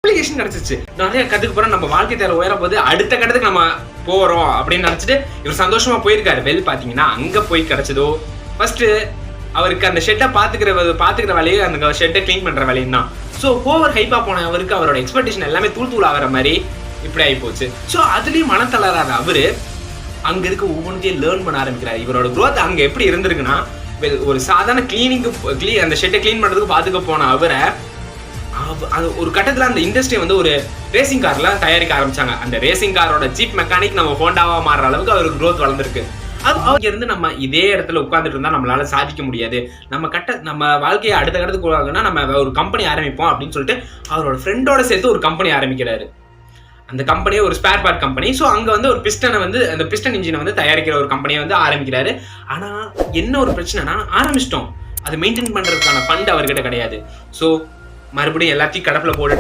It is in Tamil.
அப்ளிகேஷன் கிடைச்சிச்சு. நிறைய கத்துக்க போறோம், நம்ம வாழ்க்கை தேவை உயர போது, அடுத்த கட்டத்துக்கு நம்ம போறோம் அப்படின்னு நினைச்சிட்டு இவர் சந்தோஷமா போயிருக்காரு. பாத்தீங்கன்னா அங்க போய் கிடைச்சதோ ஃபர்ஸ்ட் அவருக்கு அந்த ஷெட்டை பாத்துக்கிற வேலையை, அந்த ஷெட்டை கிளீன் பண்ற வேலையும் தான். ஸோ ஓவர் ஹைப்பா போன அவருக்கு அவரோட எக்ஸ்பெக்டேஷன் எல்லாமே தூள் ஆகிற மாதிரி இப்படி ஆகி போச்சு. ஸோ அதுலயும் மனத்தளராத அவரு அங்க இருக்க ஒவ்வொன்றையும் லேர்ன் பண்ண ஆரம்பிக்கிறார். இவரோட growth அங்க எப்படி இருந்திருக்குன்னா, ஒரு சாதாரண அந்த ஷெட்டை கிளீன் பண்றதுக்கு பாத்துக்க போன அவரை ஒரு கட்டத்துல அந்த இண்டஸ்ட்ரி வந்து ஒரு ரேசிங் கார்ல தயாரிக்க ஆரம்பிச்சாங்க. அந்த ரேசிங் காரோட சீப் மெக்கானிக் நம்ம ஹோண்டாவா மாறுற அளவுக்கு அவருக்கு growth வளர்ந்துருக்கு. அவங்க இருந்து நம்ம இதே இடத்துல உட்கார்ந்துட்டு இருந்தா நம்மளால சாதிக்க முடியாது. நம்ம வாழ்க்கையை அடுத்த கட்டத்துக்கு போகணும்னா நம்ம ஒரு கம்பெனி ஆரம்பிப்போம் அப்படின்னு சொல்லிட்டு அவரோட ஃப்ரெண்டோட சேர்த்து ஒரு கம்பெனி ஆரம்பிக்கிறாரு. அந்த கம்பெனியே ஒரு ஸ்பேர் பார்ட் கம்பெனி. ஸோ அங்க வந்து ஒரு அந்த பிஸ்டன் இன்ஜினை வந்து தயாரிக்கிற ஒரு கம்பெனியை வந்து ஆரம்பிக்கிறாரு. ஆனா என்ன ஒரு பிரச்சனைனா, ஆரம்பிச்சிட்டோம், அதை மெயின்டைன் பண்றதுக்கான ஃபண்ட் அவர்கிட்ட கிடையாது. ஸோ மறுபடியும் எல்லாத்தையும் கடப்புல போட்டுட்டு